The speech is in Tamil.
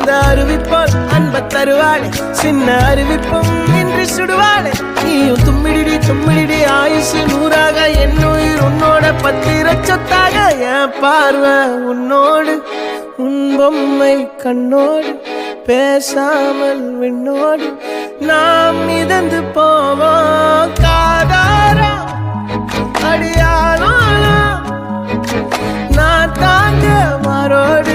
அந்த அறிவிப்பால் அன்ப தருவாளே சின்ன அறிவிப்பும் இன்றி சுடுவாளே நீயும் தும்மிடி தும்மிடி ஆயுசு 100ஆக என்னுயிர் உன்னோட 10 லட்சத்தாக என் பார்வை உன்னோடு உன் பொம்மை கண்ணோடு பேசாமல் விண்ணோடு நாம் மிதந்து போவோம் காதாரா அடியாளோ நான் தாங்க மாறோடு